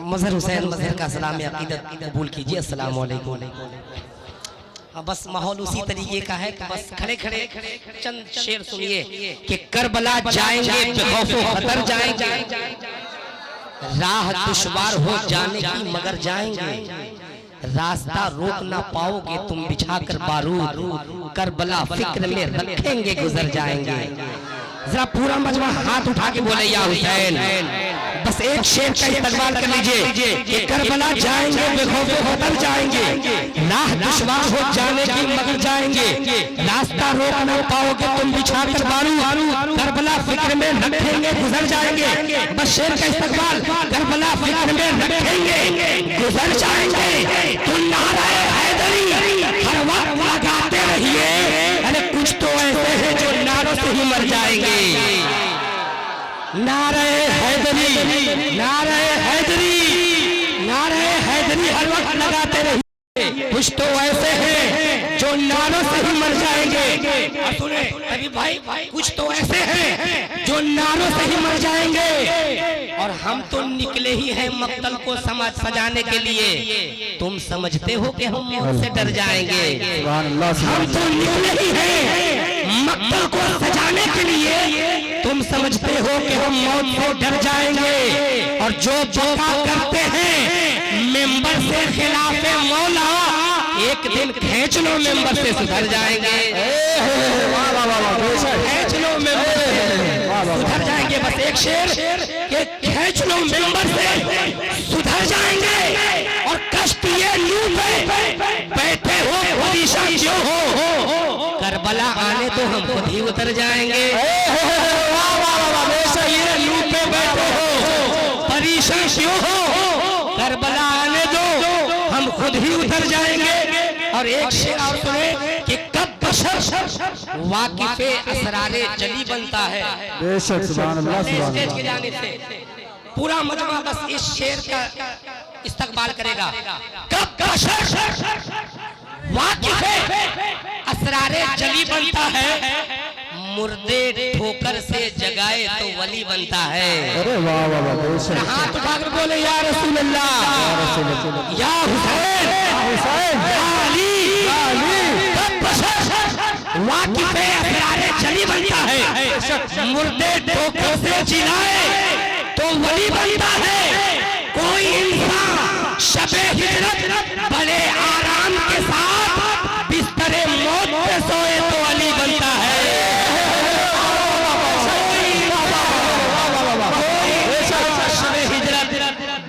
मजहर हुसैन मजहर का सलाम अकीदत कबूल कीजिए। अस्सलाम वालेकुम। बस माहौल उसी तरीके का है, तो बस खड़े खड़े चंद शेर सुनिए कि करबला जाएंगे बेखौफो खतर जाएंगे, राह दुश्वार हो जाने की मगर जाएंगे, रास्ता रोक ना पाओगे तुम बिछाकर बारूद, करबला फिक्र में रखेंगे गुजर जाएंगे। जरा पूरा मजमा हाथ उठा के बोले या हुसैन। बस एक शेर का इस्तकबाल कर लीजिए कि करबला जाएंगे बेखौफो खतर जाएंगे, राह दुश्वार हो जाने की मगर जाएंगे, रास्ता रोक ना पाओगे तुम बिछाकर बारूद, करबला फिक्र में रखेंगे गुजर जाएंगे। बस शेर का इस्तकबाल, करबला फिक्र में रखेंगे गुजर जाएंगे। तुम नारे हैदरी हर वक्त लगाते रहिए, अरे कुछ तो ऐसे हैं जो नारों से ही मर जाएंगे। नारे हैदरी, नारे हैदरी, नारे हैदरी हर वक्त लगाते रहिए, कुछ तो ऐसे हैं जो नारों से ही मर जाएंगे। और सुने अभी भाई, कुछ तो ऐसे हैं जो नारों से ही मर जाएंगे, और हम तो निकले ही हैं मक्तल को सजाने के लिए। तुम समझते हो कि हम मौत से डर जाएंगे? हम तो निकले ही हैं मक्तल को सजाने के लिए, तुम समझते हो कि हम मौत से डर जाएंगे। और जो बका करते हैं मेंबर से खिलाफे मौला, एक दिन खींच लो मेंबर से सुधर जाएंगे। खींच लो मेंबर से सुधर जाएंगे। बस एक शेर के खींच लो मेंबर से सुधर जाएंगे। और कश्तिये नूह पे बैठे हो परेशान क्यों हो, करबला आने तो हम खुद ही उतर जाएंगे। नूह पे बैठे हो परेशान क्यों हो, करबला आने दो हम खुद ही उतर जाएंगे। और एक शेर और सुने कि कब बशर वाकिफे असरारे जली बनता है। बेशक सुभान अल्लाह, सुभान स्टेज के जाने से पूरा मजमा बस इस शेर का इस्तकबाल करेगा। कब बशर वाकिफे असरारे जली बनता है, मुर्दे ठोकर से जगाए तो वली बनता है। अरे वाह वाह वाह, बेशक। हाथ उठाकर बोले या रसूल अल्लाह, या हुसैन, या अली, वाकिफे असरारे जली बनता है, मुर्दे ठोकर से जिलाए तो वली बनता है। कोई इंसान शबे हिजरत बड़े आराम के साथ बिस्तरे मौत पे सोए तो अली बनता है।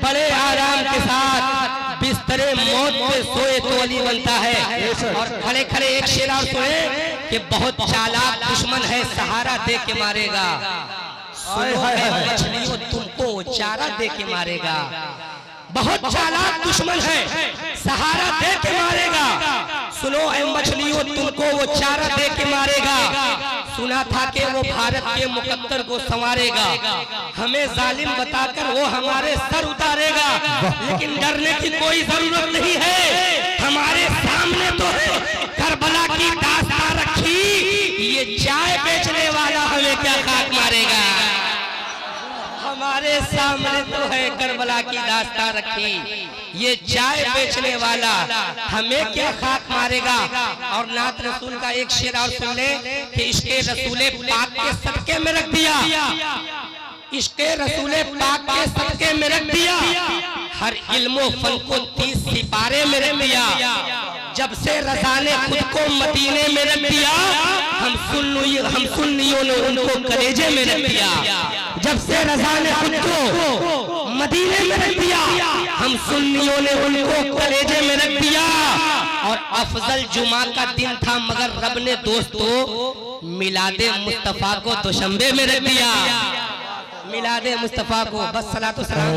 बड़े आराम के साथ बिस्तरे मौत पे सोए तो अली बनता है। और खड़े खड़े एक शेर और सुने कि बहुत चालाक दुश्मन है सहारा दे के मारेगा, सुनो मछलियों तुमको चारा दे के मारेगा। बहुत चालाक दुश्मन है सहारा दे के मारेगा, सुनो ऐ मछलियों तुमको वो चारा दे के मारेगा। सुना था कि वो भारत के मुकद्दर को संवारेगा, हमें जालिम बताकर वो हमारे सर उतारेगा। लेकिन डरने की कोई जरूरत नहीं है, हमारे सामने तो है करबला की दास्तान रखी, ये चाय बेचने वाला हमें क्या खाक मारेगा। हमारे सामने तो है करबला की दास्तान रखी, ये चाय बेचने वाला हमें क्या खाक मारेगा। और नात रसूल का एक शेर और सुन ले कि इश्के रसूले पाक के सदके में रख दिया, इश्के रसूले पाक के सदके में रख दिया, हर इल्मो फन को 30 सिपारे में रख दिया। जब से रज़ा ने खुद को मदीने में रख दिया, हम सुन्नियों ने उनको कलेजे में रख दिया। जब से रज़ा ने खुद को मदीने में रख दिया, हम सुन्नियों ने उनको कलेजे में रख दिया। और अफजल जुमा का दिन था मगर रब ने दोस्तों मिलादे मुस्तफा को दोशंबे में रख दिया। मिलादे मुस्तफा को बस सलातो सलाम।